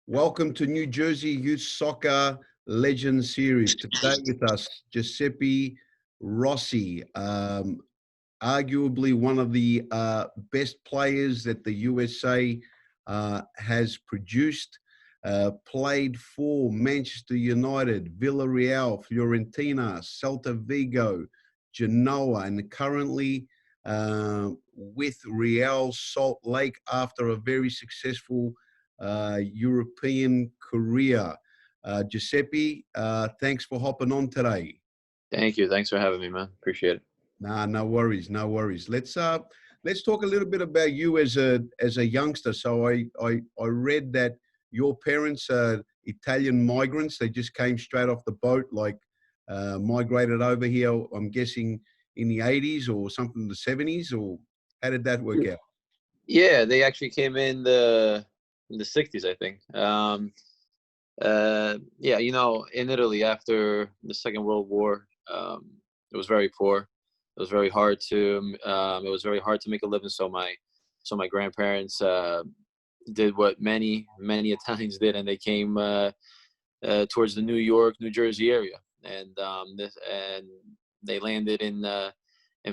Welcome to New Jersey Youth Soccer Legends Series. Today with us, Giuseppe Rossi, arguably one of the best players that the USA has produced. Played for Manchester United, Villarreal, Fiorentina, Celta Vigo, Genoa, and currently with Real Salt Lake after a very successful European career. Giuseppe, thanks for hopping on today. Thank you. Thanks for having me, man. Appreciate it. Nah, no worries, no worries. Let's talk a little bit about you as a youngster. So I read that your parents are Italian migrants. They just came straight off the boat, like migrated over here. I'm guessing in the 80s or something in the 70s, or how did that work out? Yeah, they actually came in the 60s, I think. Yeah, in Italy after the Second World War, it was very poor. It was very hard to make a living. So my grandparents did what many Italians did, and they came towards the New York, New Jersey area, and they landed in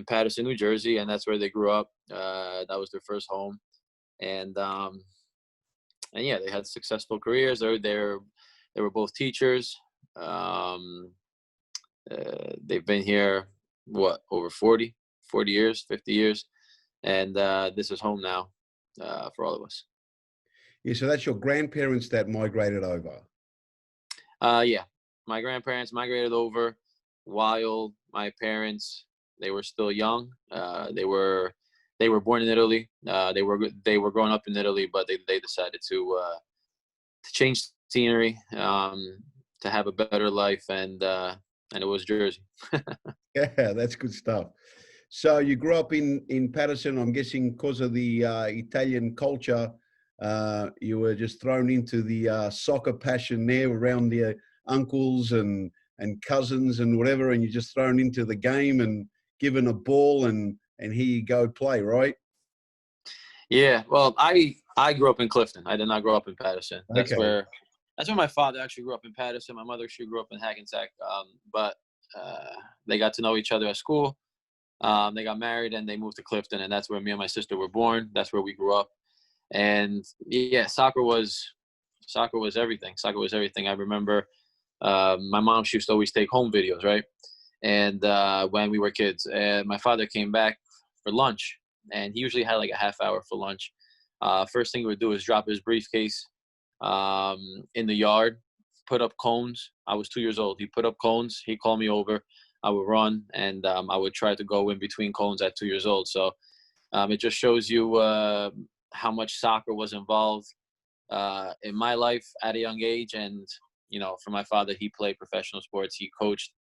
Paterson, New Jersey, and that's where they grew up. That was their first home, and yeah, they had successful careers. They were both teachers. They've been here over 40 years, 50 years, and this is home now for all of us. Yeah, so that's your grandparents that migrated over. Yeah, my grandparents migrated over while my parents, they were still young. They were born in Italy. They were growing up in Italy, but they decided to change scenery, to have a better life, and it was Jersey. Yeah, that's good stuff. So you grew up in Paterson. I'm guessing because of the Italian culture, you were just thrown into the soccer passion there around the uncles and cousins and whatever, and you're just thrown into the game and given a ball and here you go play, right? Yeah, well, I grew up in Clifton. I did not grow up in Paterson. That's Okay. where my father actually grew up in Paterson. My mother, she grew up in Hackensack. But they got to know each other at school. They got married and they moved to Clifton, and that's where me and my sister were born. That's where we grew up. And yeah, soccer was everything. Soccer was everything. I remember my mom, she used to always take home videos, right? And when we were kids, and my father came back for lunch, and he usually had like a half hour for lunch. First thing he would do is drop his briefcase in the yard, put up cones. I was 2 years old. He put up cones. He'd call me over. I would run, and I would try to go in between cones at 2 years old. So it just shows you how much soccer was involved in my life at a young age. And, for my father, he played professional sports. He coached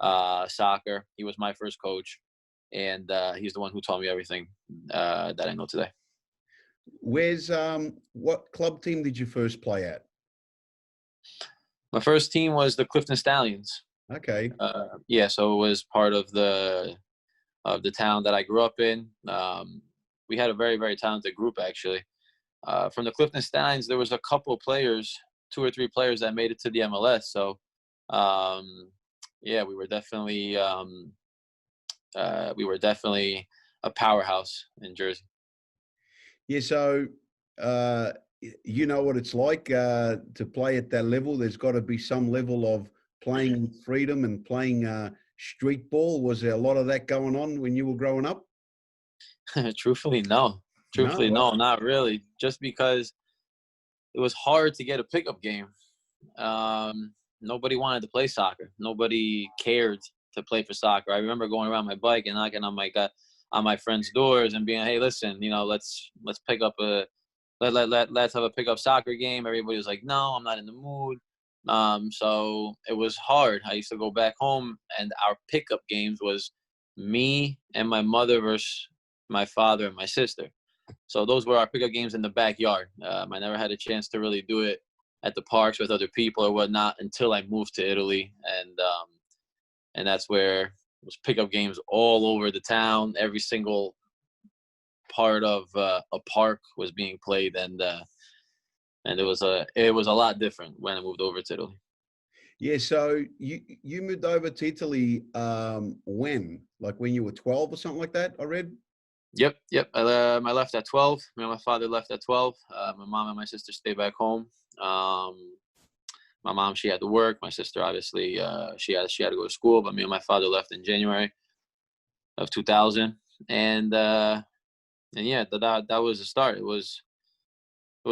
soccer. He was my first coach. And he's the one who taught me everything that I know today. Where's what club team did you first play at? My first team was the Clifton Stallions. Okay. Yeah, so it was part of the town that I grew up in. We had a very, very talented group, actually. From the Clifton Stallions, there was a couple of players, 2 or 3 players that made it to the MLS. So, yeah, we were definitely a powerhouse in Jersey. Yeah, so you know what it's like to play at that level. There's got to be some level of playing with freedom and playing street ball. Was there a lot of that going on when you were growing up? Truthfully, no. No, not really. Just because it was hard to get a pickup game. Nobody wanted to play soccer. Nobody cared to play for soccer. I remember going around my bike and knocking on my friends' doors and being, hey, listen, let's pick up let's have a pickup soccer game. Everybody was like, no, I'm not in the mood. So it was hard. I used to go back home, and our pickup games was me and my mother versus my father and my sister. So those were our pickup games in the backyard. I never had a chance to really do it at the parks with other people or whatnot until I moved to Italy, and that's where it was pickup games all over the town. Every single part of a park was being played, and and it was a lot different when I moved over to Italy. Yeah. So you moved over to Italy when? Like when you were 12 or something like that, I read? Yep. I left at 12. Me and my father left at 12. My mom and my sister stayed back home. My mom, she had to work. My sister, obviously, she had to go to school. But me and my father left in January of 2000. And yeah, that was the start. It was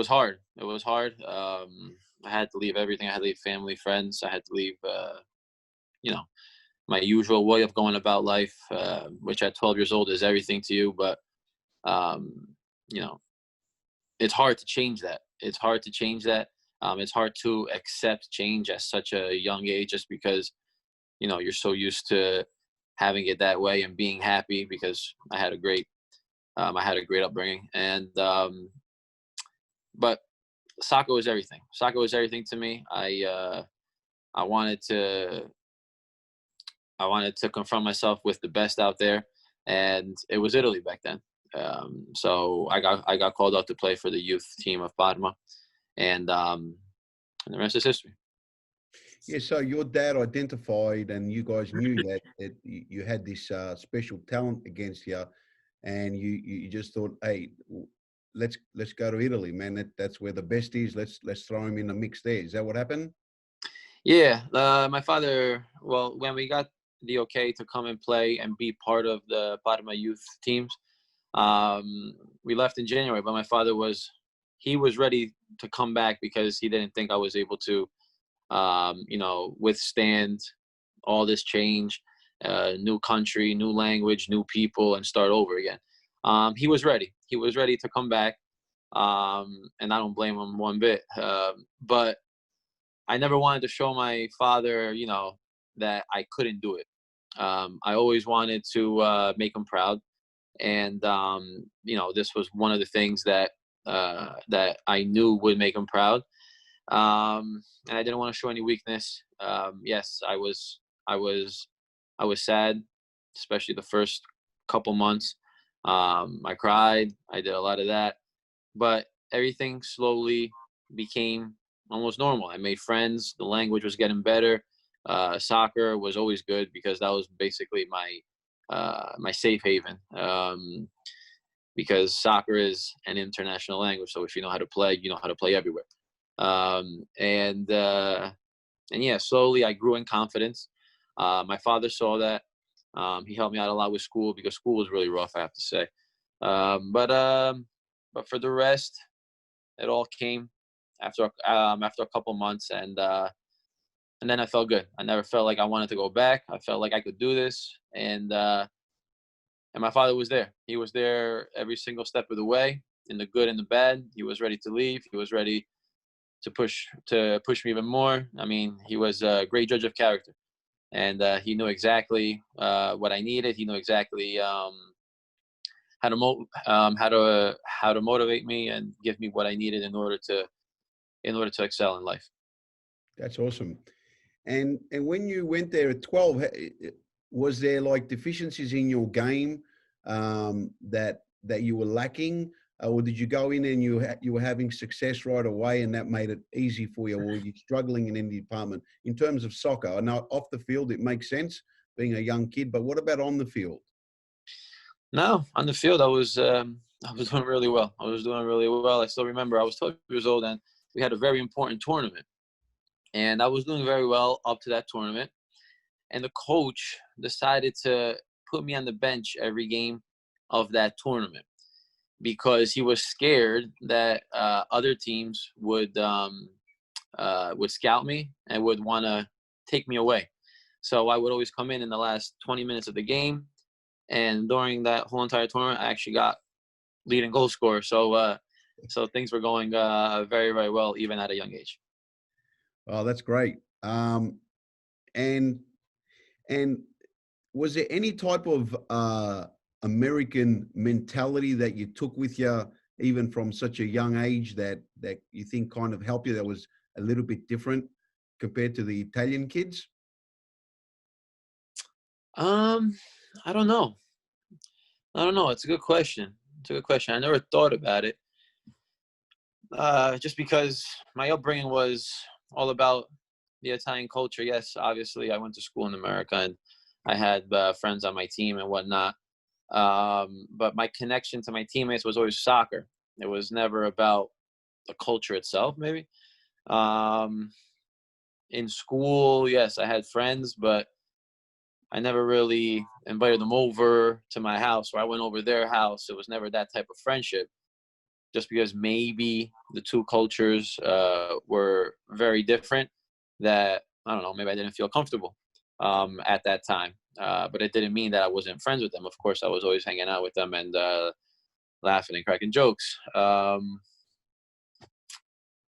hard. It was hard. I had to leave everything. I had to leave family, friends. I had to leave, you know, my usual way of going about life, which at 12 years old is everything to you. But, you know, it's hard to change that. It's hard to change that. It's hard to accept change at such a young age, just because, you know, you're so used to having it that way and being happy, because I had a great upbringing. And, but soccer was everything. Soccer was everything to me. I wanted to confront myself with the best out there, and it was Italy back then. So I got called up to play for the youth team of Parma, and the rest is history. Yeah. So your dad identified, and you guys knew that you had this special talent against you, and you just thought, hey, let's go to Italy, man. That's where the best is. Let's throw him in the mix there. Is that what happened? Yeah, my father. Well, when we got the okay to come and play and be part of the Parma youth teams, we left in January. But my father was ready to come back, because he didn't think I was able to, you know, withstand all this change, new country, new language, new people, and start over again. He was ready. He was ready to come back, and I don't blame him one bit. But I never wanted to show my father, you know, that I couldn't do it. I always wanted to make him proud, and you know, this was one of the things that that I knew would make him proud. And I didn't want to show any weakness. Yes, I was sad, especially the first couple months. I cried. I did a lot of that, but everything slowly became almost normal. I made friends. The language was getting better. Soccer was always good, because that was basically my safe haven. Because soccer is an international language, so if you know how to play, you know how to play everywhere. And yeah, slowly I grew in confidence. My father saw that. He helped me out a lot with school, because school was really rough, I have to say. But for the rest, it all came after a couple months, and then I felt good. I never felt like I wanted to go back. I felt like I could do this, and my father was there. He was there every single step of the way, in the good and the bad. He was ready to leave. He was ready to push me even more. I mean, he was a great judge of character, and he knew exactly what I needed. He knew exactly how to motivate me and give me what I needed in order to excel in life. That's awesome. And when you went there at 12, was there like deficiencies in your game that you were lacking, or did you go in and you were having success right away, and that made it easy for you, or were you struggling in any department in terms of soccer? I know off the field it makes sense being a young kid, but what about on the field? No, on the field I was doing really well. I still remember I was 12 years old, and we had a very important tournament, and I was doing very well up to that tournament. And the coach decided to put me on the bench every game of that tournament, because he was scared that other teams would scout me and would want to take me away. So I would always come in the last 20 minutes of the game, and during that whole entire tournament, I actually got leading goal scorer. So things were going very, very well, even at a young age. Oh, that's great. And was there any type of American mentality that you took with you, even from such a young age, that you think kind of helped you, that was a little bit different compared to the Italian kids? I don't know. It's a good question. I never thought about it. Just because my upbringing was all about the Italian culture. Yes, obviously, I went to school in America and I had friends on my team and whatnot. But my connection to my teammates was always soccer. It was never about the culture itself, maybe. In school, yes, I had friends, but I never really invited them over to my house, or I went over their house. It was never that type of friendship, just because maybe the two cultures were very different, that, I don't know, maybe I didn't feel comfortable at that time. But it didn't mean that I wasn't friends with them. Of course, I was always hanging out with them and laughing and cracking jokes.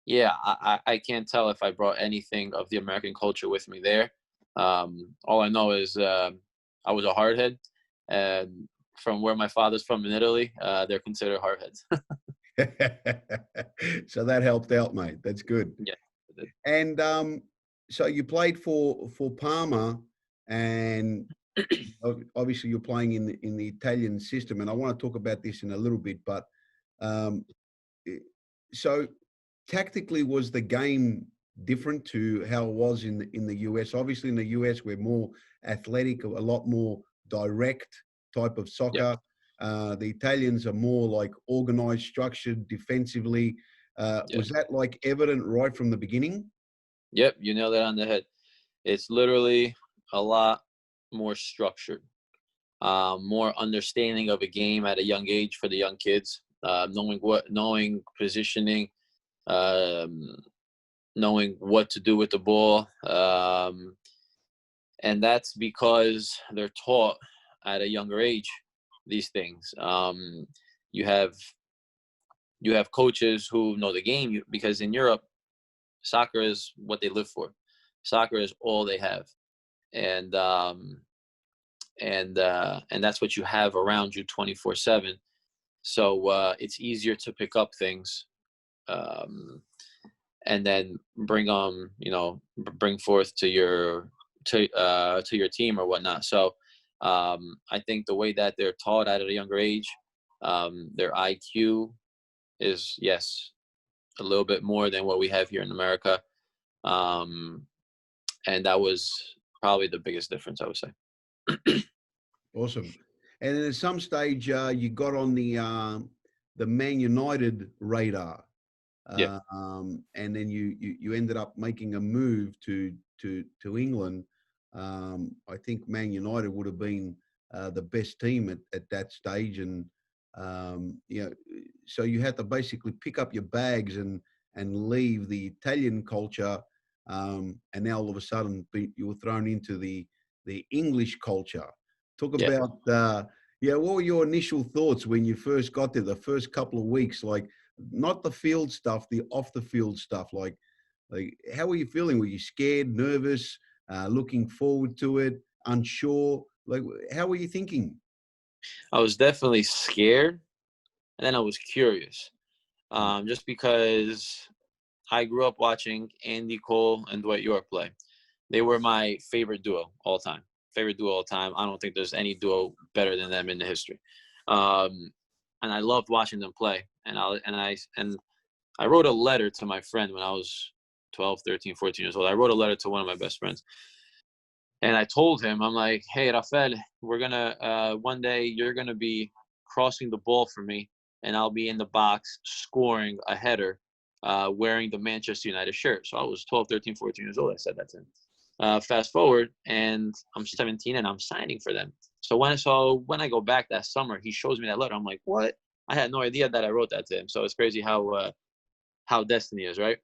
Yeah, I can't tell if I brought anything of the American culture with me there. All I know is I was a hardhead, and from where my father's from in Italy, they're considered hardheads. So that helped out, mate. That's good. Yeah. And so you played for Parma, and obviously you're playing in the Italian system, and I want to talk about this in a little bit. But um, so tactically, was the game different to how it was in the US? Obviously, in the US, we're more athletic, a lot more direct type of Yep. soccer. The Italians are more like organized, structured, defensively. Yeah. Was that like evident right from the beginning? Yep. You nailed it on the head. It's literally a lot more structured, more understanding of a game at a young age for the young kids, knowing positioning, um, knowing what to do with the ball. And that's because they're taught at a younger age these things. You have coaches who know the game, because in Europe, soccer is what they live for. Soccer is all they have, and that's what you have around you 24/7. So it's easier to pick up things, and then bring forth to your team or whatnot. So I think the way that they're taught at a younger age, their IQ is, yes, a little bit more than what we have here in America. And that was probably the biggest difference, I would say. Awesome. And then at some stage, you got on the Man United radar, Yeah. and then you ended up making a move to England. I think Man United would have been the best team at that stage, and so you had to basically pick up your bags and leave the Italian culture, and now all of a sudden you were thrown into the English culture. Talk Yeah. about what were your initial thoughts when you first got there, the first couple of weeks, like not the field stuff, the off the field stuff, like how were you feeling? Were you scared, nervous, looking forward to it, unsure? Like, how were you thinking? I was definitely scared, and then I was curious, just because I grew up watching Andy Cole and Dwight York play. They were my favorite duo all time. Favorite duo all time. I don't think there's any duo better than them in the history. And I loved watching them play. And I wrote a letter to my friend when I was 12, 13, 14 years old. I wrote a letter to one of my best friends. And I told him, I'm like, hey, Rafael, we're going to, one day you're going to be crossing the ball for me, and I'll be in the box scoring a header, wearing the Manchester United shirt. So I was 12, 13, 14 years old. I said that to him. Fast forward, and I'm 17, and I'm signing for them. So when I go back that summer, he shows me that letter. I'm like, what? I had no idea that I wrote that to him. So it's crazy how destiny is, right?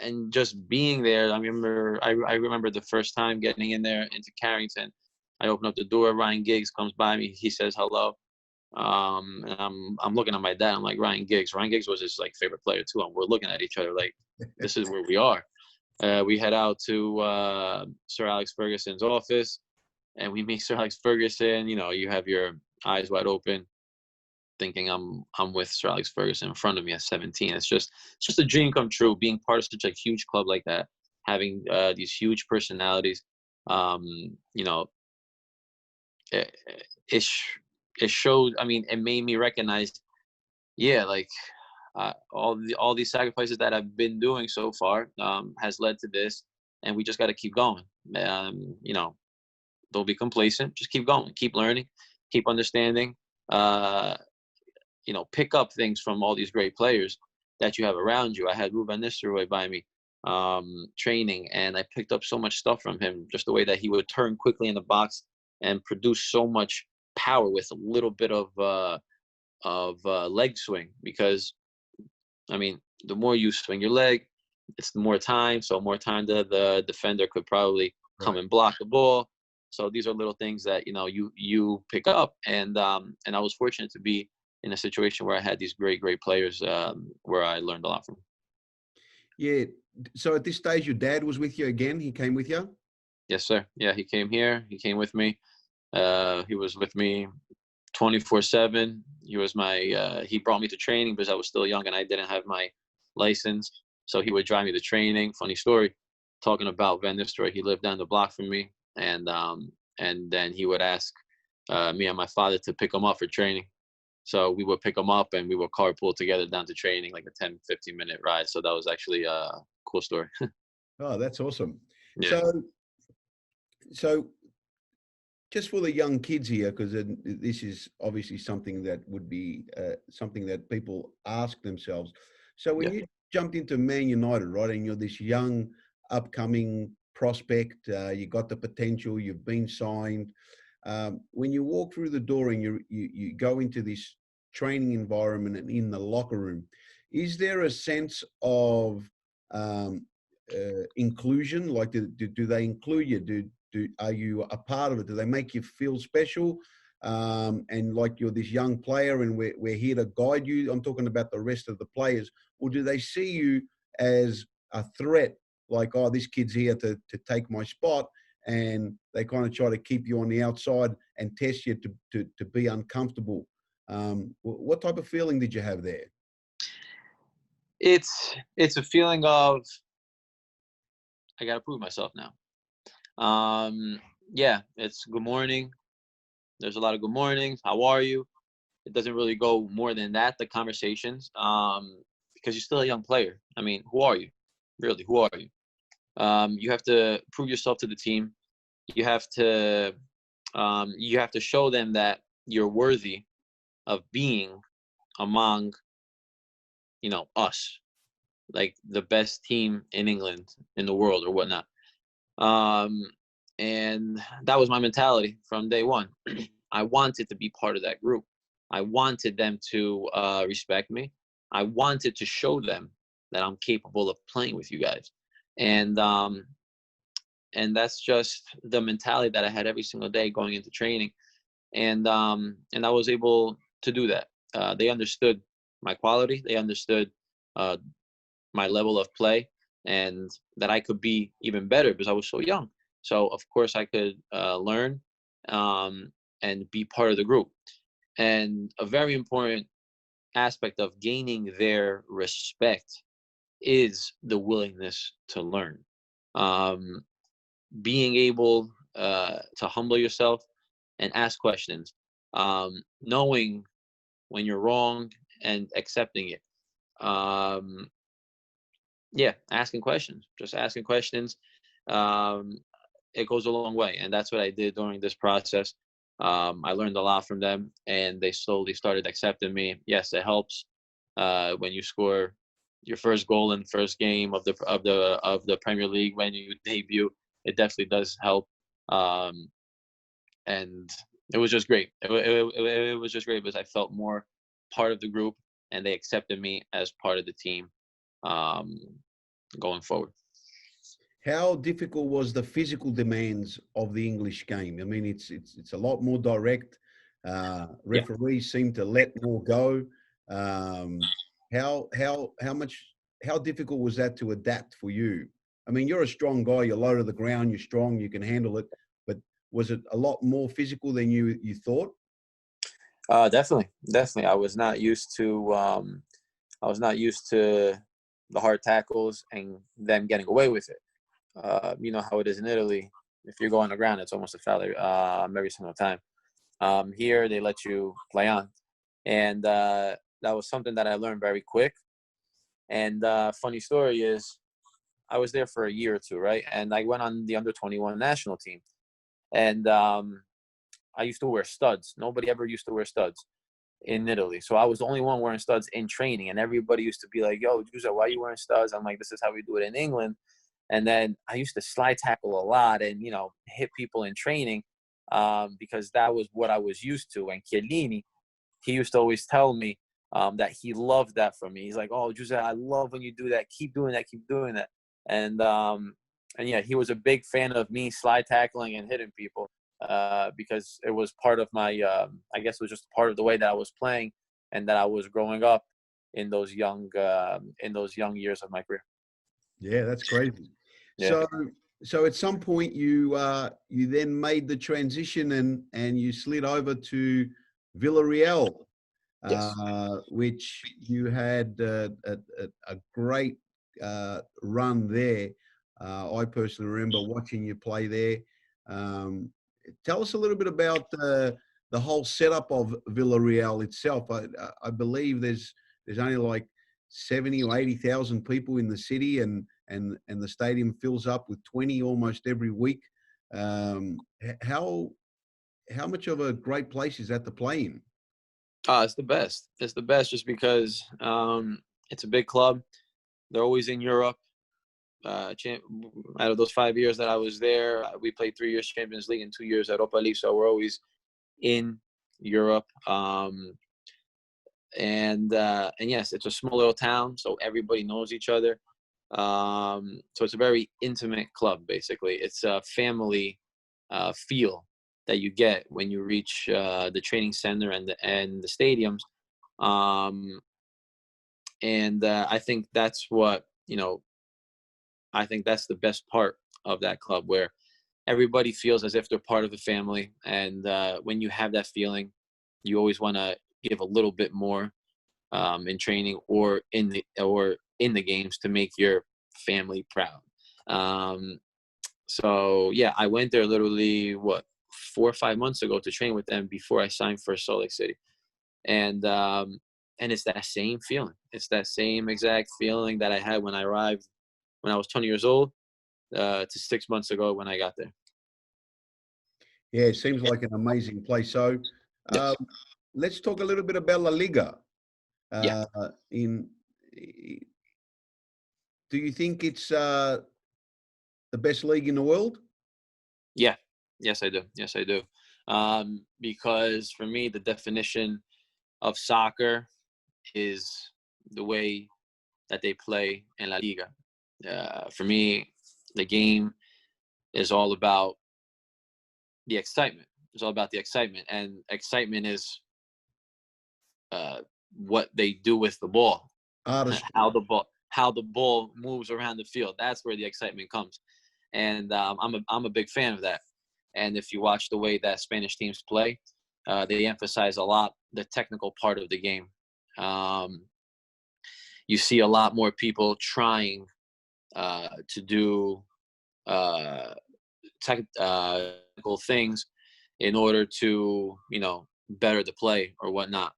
And just being there, I remember the first time getting in there into Carrington. I open up the door. Ryan Giggs comes by me. He says hello. And I'm looking at my dad. I'm like, Ryan Giggs. Ryan Giggs was his favorite player too. And we're looking at each other like, this is where we are. We head out to Sir Alex Ferguson's office, and we meet Sir Alex Ferguson. You have your eyes wide open, thinking I'm with Sir Alex Ferguson in front of me at 17. It's just a dream come true, being part of such a huge club like that, having these huge personalities. It showed. I mean, it made me recognize, yeah, like all these sacrifices that I've been doing so far has led to this, and we just got to keep going. You know, don't be complacent. Just keep going, keep learning, keep understanding. You know, pick up things from all these great players that you have around you. I had Ruben Nistelrooy by me training, and I picked up so much stuff from him, just the way that he would turn quickly in the box and produce so much power with a little bit of leg swing. Because, I mean, the more you swing your leg, it's the more time. So more time the defender could probably come and block the ball. So these are little things that, you know, you pick up. And I was fortunate to be in a situation where I had these great players where I learned a lot from. Yeah. So at this stage, your dad was with you again? He came with you? Yes, sir. Yeah, he came here. He came with me. He was with me 24/7. He was he brought me to training because I was still young and I didn't have my license. So he would drive me to training. Funny story, talking about Van Nistelrooy, he lived down the block from me. And then he would ask me and my father to pick him up for training. So we would pick him up and we would carpool together down to training, like a 10, 15-minute ride. So that was actually a cool story. Oh, that's awesome. Yeah. So just for the young kids here, because this is obviously something that would be something that people ask themselves. So when you jumped into Man United, right, and you're this young, upcoming prospect, you got the potential, you've been signed. When you walk through the door and you go into this training environment and in the locker room, is there a sense of inclusion? Like, do they include you? Are you a part of it? Do they make you feel special? And like you're this young player and we're here to guide you? I'm talking about the rest of the players. Or do they see you as a threat? Like, oh, this kid's here to take my spot, and they kind of try to keep you on the outside and test you to be uncomfortable. What type of feeling did you have there? It's a feeling of, I got to prove myself now. Yeah, it's good morning. There's a lot of good mornings. How are you? It doesn't really go more than that, the conversations, because you're still a young player. I mean, who are you? Really, who are you? You have to prove yourself to the team. You have to show them that you're worthy of being among, you know, us, like the best team in England, in the world, or whatnot. And that was my mentality from day one. I wanted to be part of that group. I wanted them to respect me. I wanted to show them that I'm capable of playing with you guys. And that's just the mentality that I had every single day going into training. And I was able to do that. They understood my quality. They understood my level of play, and that I could be even better because I was so young. So of course I could learn and be part of the group. And a very important aspect of gaining their respect is the willingness to learn. Being able to humble yourself and ask questions, knowing when you're wrong and accepting it. Asking questions, just asking questions. It goes a long way. And that's what I did during this process. I learned a lot from them, and they slowly started accepting me. Yes, it helps when you score your first goal in the first game of the Premier League when you debut. It definitely does help. And it was just great. It was just great because I felt more part of the group, and they accepted me as part of the team going forward. How difficult was the physical demands of the English game? I mean, it's a lot more direct. Referees seem to let more go. How difficult was that to adapt for you? I mean, you're a strong guy. You're low to the ground. You're strong. You can handle it. But was it a lot more physical than you thought? Definitely. I was not used to the hard tackles and them getting away with it. You know how it is in Italy. If you go on the ground, it's almost a foul every single time. Here, they let you play on. And that was something that I learned very quick. And funny story is, I was there for a year or two, right? And I went on the under-21 national team. And I used to wear studs. Nobody ever used to wear studs in Italy. So I was the only one wearing studs in training. And everybody used to be like, yo, Giuseppe, why are you wearing studs? I'm like, this is how we do it in England. And then I used to slide tackle a lot and, you know, hit people in training because that was what I was used to. And Chiellini, he used to always tell me that he loved that from me. He's like, oh, Giuseppe, I love when you do that. Keep doing that. Keep doing that. And yeah, he was a big fan of me slide tackling and hitting people because it was part of my, I guess it was just part of the way that I was playing and that I was growing up in those young years of my career. Yeah, that's crazy. Yeah. So at some point you then made the transition and you slid over to Villarreal, Yes. which you had a great run there. I personally remember watching you play there. Tell us a little bit about the whole setup of Villarreal itself. I believe there's only like 70 or 80,000 people in the city, and the stadium fills up with 20 almost every week. How much of a great place is that to play in? It's the best. It's the best just because it's a big club. They're always in Europe. Out of those 5 years that I was there, we played 3 years Champions League and 2 years Europa League. So we're always in Europe. And yes, it's a small little town, so everybody knows each other. So it's a very intimate club, basically. It's a family feel that you get when you reach the training center and the stadiums. I think that's what, I think that's the best part of that club, where everybody feels as if they're part of the family. And when you have that feeling, you always want to give a little bit more in training or in the games to make your family proud. So yeah, I went there literally 4 or 5 months ago to train with them before I signed for Salt Lake City, and it's that same feeling. It's that same exact feeling that I had when I arrived when I was 20 years old to 6 months ago when I got there. Yeah, it seems like an amazing place. So Yes. let's talk a little bit about La Liga. Yeah. Do you think it's the best league in the world? Yeah. Yes, I do. Yes, I do. Because for me, the definition of soccer is the way that they play in La Liga. For me, the game is all about the excitement. It's all about the excitement, and excitement is what they do with the ball, Artist. how the ball moves around the field. That's where the excitement comes, and I'm a big fan of that. And if you watch the way that Spanish teams play, they emphasize a lot the technical part of the game. You see a lot more people trying to do technical things in order to, better the play or whatnot.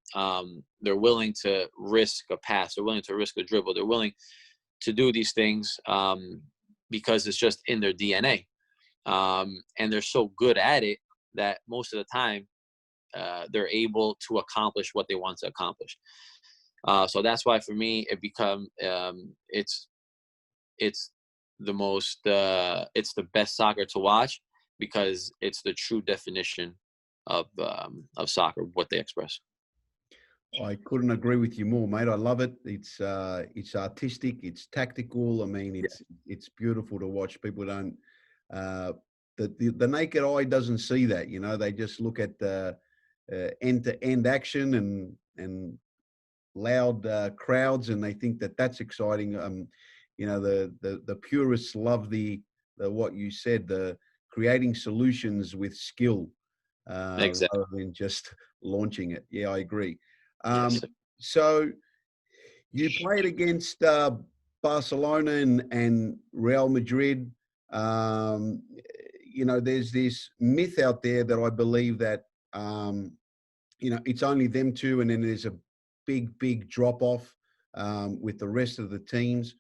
They're willing to risk a pass. They're willing to risk a dribble. They're willing to do these things because it's just in their DNA. And they're so good at it that most of the time they're able to accomplish what they want to accomplish. So that's why for me it it's the best soccer to watch, because it's the true definition of soccer, what they express. I couldn't agree with you more, mate. I love it. It's artistic. It's tactical. I mean, it's beautiful to watch. People don't the naked eye doesn't see that. They just look at the end-to-end action and loud crowds, and they think that that's exciting. The purists love the what you said, the creating solutions with skill Exactly. rather than just launching it. Yeah, I agree. Yes. So you played against Barcelona and Real Madrid. There's this myth out there that I believe that it's only them two, and then there's a big drop off with the rest of the teams.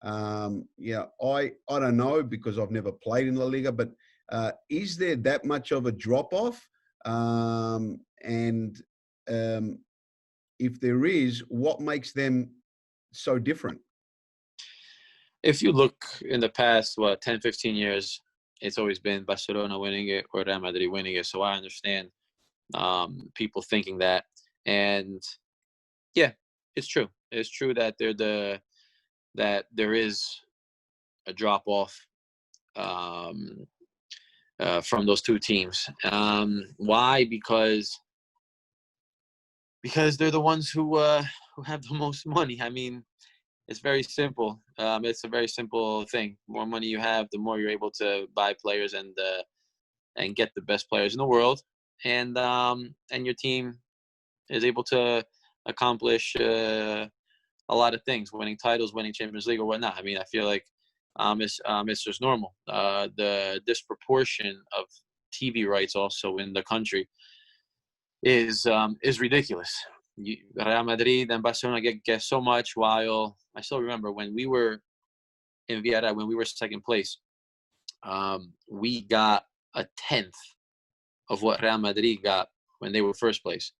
Yeah, I don't know because I've never played in La Liga, but is there that much of a drop-off? And if there is, what makes them so different? If you look in the past, 10, 15 years, it's always been Barcelona winning it or Real Madrid winning it. So I understand people thinking that. And yeah, it's true. It's true that that there is a drop off from those two teams. Why? Because they're the ones who have the most money. I mean, it's very simple. It's a very simple thing. The more money you have, the more you're able to buy players and get the best players in the world, and your team is able to accomplish a lot of things, winning titles, winning Champions League or whatnot. I mean, I feel like it's just normal. The disproportion of TV rights also in the country is ridiculous. Real Madrid and Barcelona get so much, while I still remember when we were in Villarreal, when we were second place, we got a tenth of what Real Madrid got when they were first place.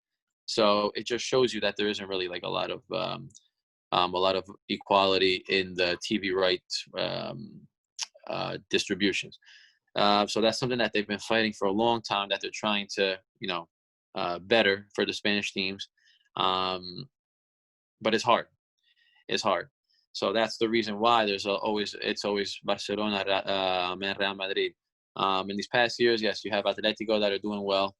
So it just shows you that there isn't really like a lot of equality in the TV rights distributions. So that's something that they've been fighting for a long time, that they're trying to, better for the Spanish teams. But it's hard. It's hard. So that's the reason why it's always Barcelona and Real Madrid. In these past years, yes, you have Atletico that are doing well,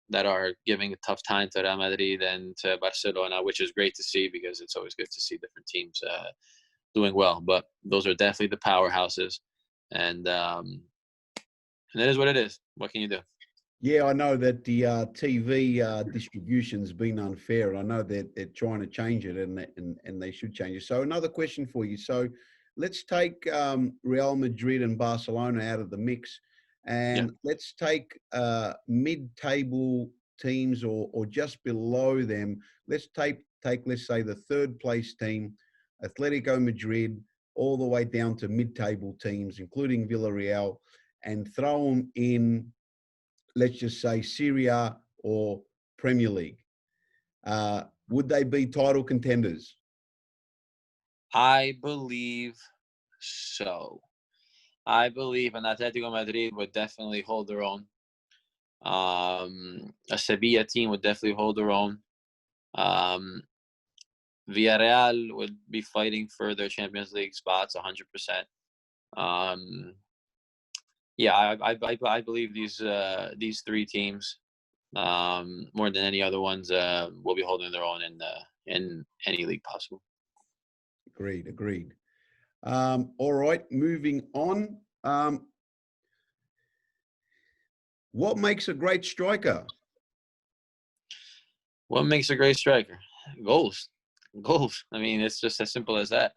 that are giving a tough time to Real Madrid and to Barcelona, which is great to see because it's always good to see different teams doing well. But those are definitely the powerhouses, and it is what it is. What can you do? Yeah, I know that the TV distribution's been unfair. I know that they're trying to change it, and they should change it. So another question for you. So let's take Real Madrid and Barcelona out of the mix, and let's take mid-table teams or just below them. Let's take let's say the third place team, Atletico Madrid, all the way down to mid-table teams, including Villarreal, and throw them in, let's just say, Serie or Premier League. Would they be title contenders? I believe so. I believe an Atletico Madrid would definitely hold their own. A Sevilla team would definitely hold their own. Villarreal would be fighting for their Champions League spots 100%. Yeah, I believe these three teams, more than any other ones, will be holding their own in any league possible. Agreed. All right, moving on. What makes a great striker? What makes a great striker? Goals. I mean, it's just as simple as that.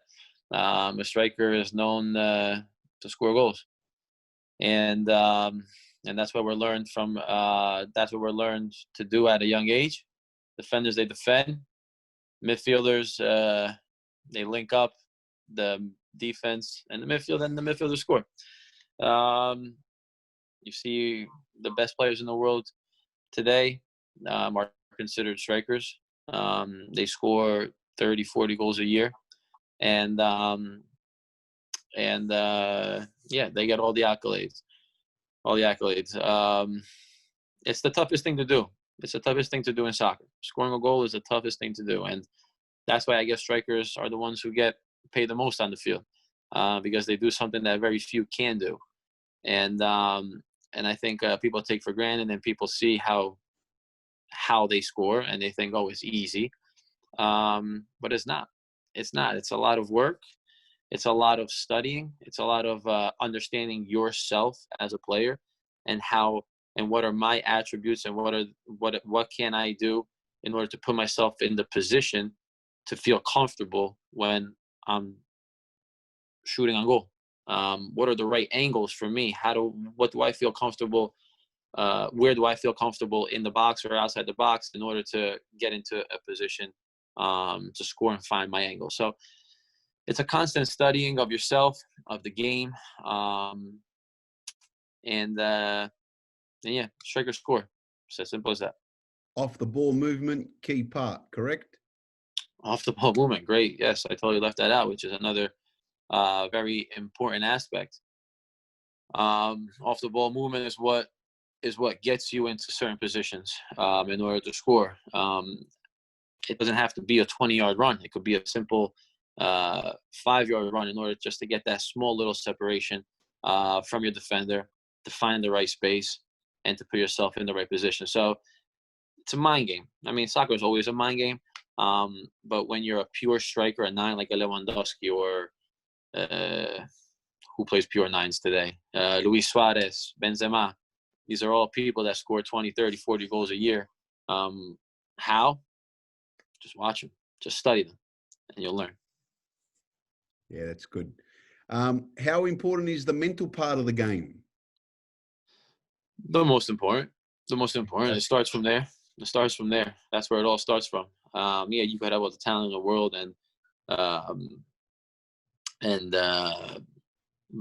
A striker is known to score goals, and that's what we're learned from. That's what we're learned to do at a young age. Defenders, they defend. Midfielders, they link up the defense and the midfield, and the midfielders score. You see the best players in the world today are considered strikers. They score 30, 40 goals a year. And they get all the accolades. It's the toughest thing to do. It's the toughest thing to do in soccer. Scoring a goal is the toughest thing to do. And that's why I guess strikers are the ones who get paid the most on the field, because they do something that very few can do. And I think people take for granted, and people see how they score, and they think, oh, it's easy. But it's not. It's not. It's a lot of work. It's a lot of studying. It's a lot of understanding yourself as a player, and what are my attributes, and what can I do in order to put myself in the position to feel comfortable when I'm shooting on goal. What are the right angles for me? What do I feel comfortable? Where do I feel comfortable in the box or outside the box in order to get into a position to score and find my angle. So it's a constant studying of yourself, of the game, and yeah, striker score. It's as simple as that. Off the ball movement, key part, correct? Off the ball movement, great. Yes, I totally left that out, which is another very important aspect. Off the ball movement is what gets you into certain positions in order to score. It doesn't have to be a 20-yard run. It could be a simple 5-yard run in order just to get that small little separation from your defender, to find the right space, and to put yourself in the right position. So it's a mind game. I mean, soccer is always a mind game. But when you're a pure striker, a 9 like a Lewandowski, or who plays pure 9s today? Luis Suarez, Benzema. These are all people that score 20, 30, 40 goals a year. How? Just watch them. Just study them, and you'll learn. Yeah, that's good. How important is the mental part of the game? The most important. It starts from there. That's where it all starts from. Yeah, you could have all the talent in the world and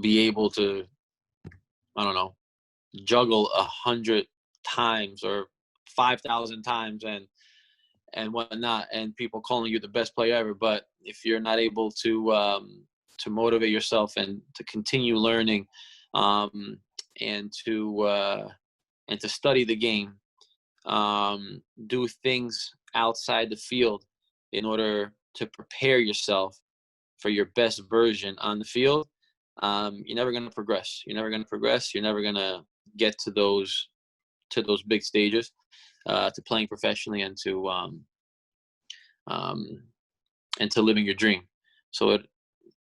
be able to, I don't know, juggle 100 times or 5,000 times and whatnot, and people calling you the best player ever. But if you're not able to motivate yourself and to continue learning, and to study the game, do things outside the field in order to prepare yourself for your best version on the field, you're never going to progress. You're never going to get to those big stages, to playing professionally and to living your dream. So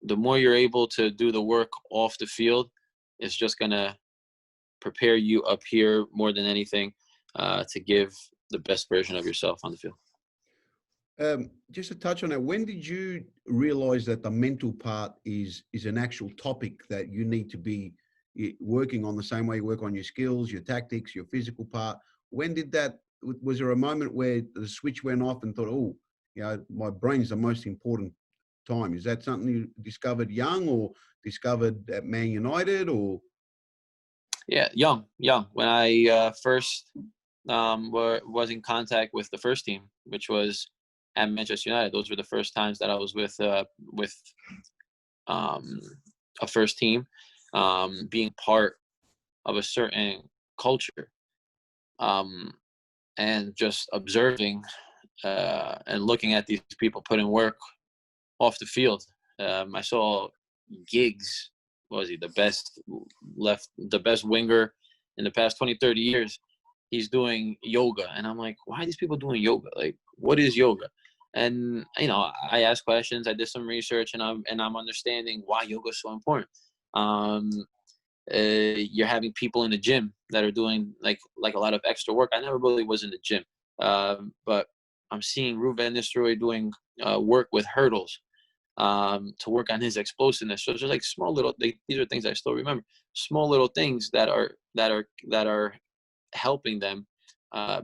the more you're able to do the work off the field, it's just going to prepare you up here more than anything, to give the best version of yourself on the field. Just to touch on that, when did you realize that the mental part is an actual topic that you need to be working on the same way you work on your skills, your tactics, your physical part? When did that, was there a moment where the switch went off and thought, oh, my brain's the most important time? Is that something you discovered young, or discovered at Man United, or? Yeah, young. When I first was in contact with the first team, which was at Manchester United. Those were the first times that I was with a first team, being part of a certain culture, and just observing and looking at these people putting work off the field. I saw Giggs. Was he the best winger in the past 20, 30 years? He's doing yoga. And I'm like, why are these people doing yoga? Like, what is yoga? And, I asked questions. I did some research, and I'm understanding why yoga is so important. You're having people in the gym that are doing like a lot of extra work. I never really was in the gym. But I'm seeing Ruben Nistelrooy doing work with hurdles, to work on his explosiveness. So it's just like small little, these are things I still remember, small little things that are helping them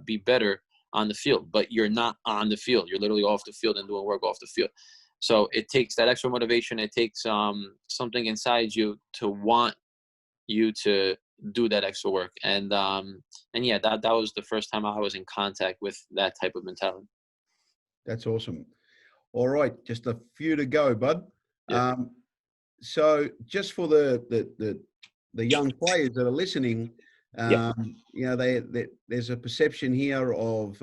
be better on the field. But you're not on the field. You're literally off the field and doing work off the field. So it takes that extra motivation. It takes something inside you to want you to do that extra work. And yeah, that was the first time I was in contact with that type of mentality. That's awesome. All right, just a few to go, bud. Yeah. So just for the young players that are listening, there's a perception here of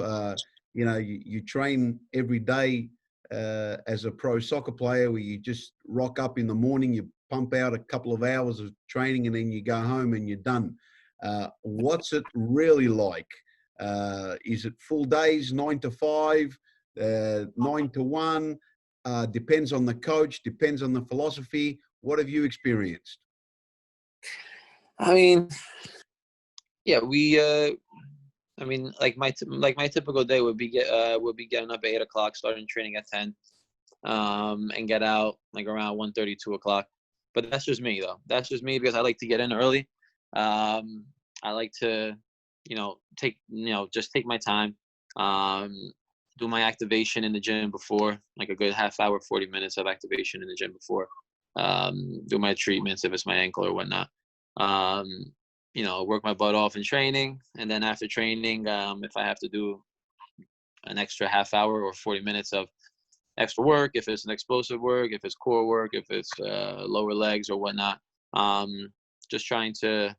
you train every day as a pro soccer player, where you just rock up in the morning, you pump out a couple of hours of training, and then you go home and you're done. What's it really like? Is it full days, 9 to 5? 9 to 1, depends on the coach, depends on the philosophy. What have you experienced? I mean, yeah, like my typical day would be getting up at 8 o'clock, starting training at 10, and get out like around 1:30, 2 o'clock. But that's just me, though. That's just me because I like to get in early. I like to, take my time. do my activation in the gym before, like a good half hour, 40 minutes of activation in the gym before. Do my treatments if it's my ankle or whatnot. You know, work my butt off in training, and then after training, if I have to do an extra half hour or 40 minutes of extra work, if it's an explosive work, if it's core work, if it's lower legs or whatnot, just trying to,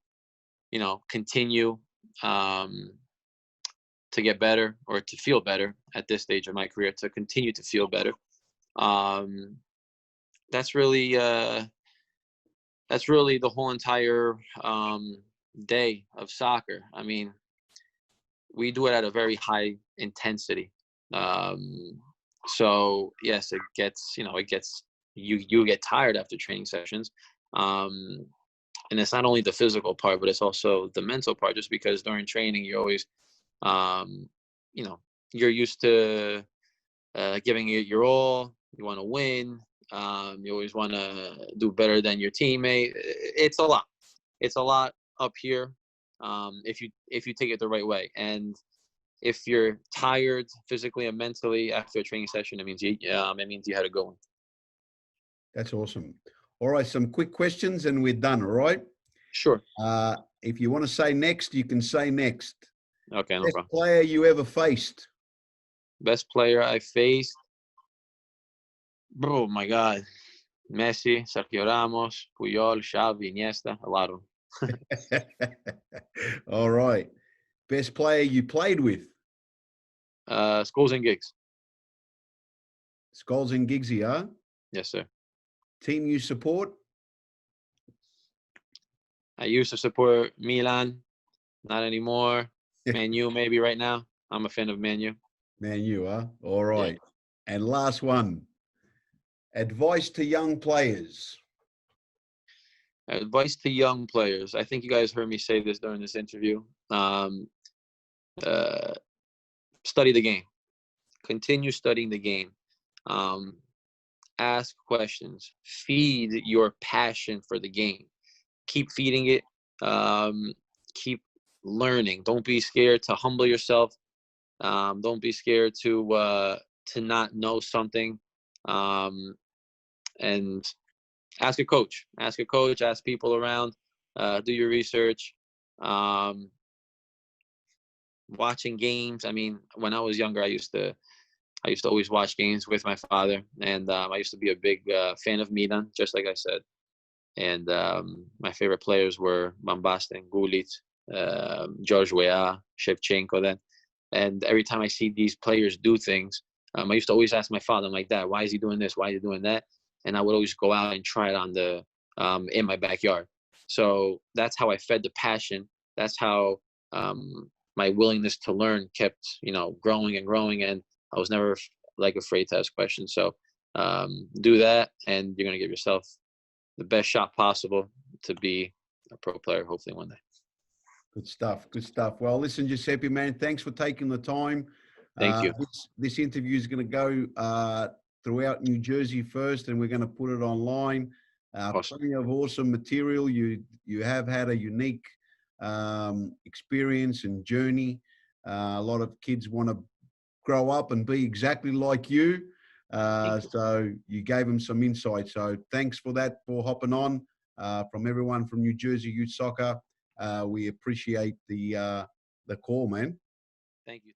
you know, continue to get better or to feel better at this stage of my career, to continue to feel better. That's really the whole entire day of soccer. I mean, we do it at a very high intensity. So yes, it gets, you get tired after training sessions. And it's not only the physical part, but it's also the mental part, just because during training, you're always, you're used to giving it your all. You want to win. You always want to do better than your teammate. It's a lot. It's a lot up here if you take it the right way. And if you're tired physically and mentally after a training session, it means you had a good one. That's awesome. All right, some quick questions and we're done, all right? Sure. If you want to say next, you can say next. Okay, no Best problem. player you ever faced? Best player I faced? Oh, my God. Messi, Sergio Ramos, Puyol, Xavi, Iniesta, a lot of them. All right. Best player you played with? Scholes and Gigs. Scholes and Giggsy, huh? Yes, sir. Team you support? I used to support Milan, not anymore. Man U, maybe right now. I'm a fan of Man U. Man U, huh? All right. Yeah. And last one. Advice to young players. Advice to young players. I think you guys heard me say this during this interview. Study the game. Continue studying the game. Ask questions. Feed your passion for the game. Keep feeding it. Keep learning. Don't be scared to humble yourself. Don't be scared to not know something. And ask a coach. Ask a coach. Ask people around. Do your research. Watching games. I mean, when I was younger, I used to always watch games with my father, and I used to be a big fan of Milan, just like I said. And my favorite players were Van Basten, Gullit, George Weah, Shevchenko then. And every time I see these players do things, I used to always ask my father, I'm like, Dad, why is he doing this? Why is he doing that? And I would always go out and try it on the in my backyard. So that's how I fed the passion. That's how my willingness to learn kept, growing and growing. And I was never afraid to ask questions. So do that, and you're going to give yourself the best shot possible to be a pro player, hopefully one day. Good stuff. Good stuff. Well, listen, Giuseppe, man, thanks for taking the time. Thank you. This interview is going to go throughout New Jersey first, and we're going to put it online. Awesome. Plenty of awesome material. You have had a unique experience and journey. A lot of kids want to grow up and be exactly like you. So you gave them some insight. So thanks for that, for hopping on. From everyone from New Jersey Youth Soccer, we appreciate the call, man. Thank you.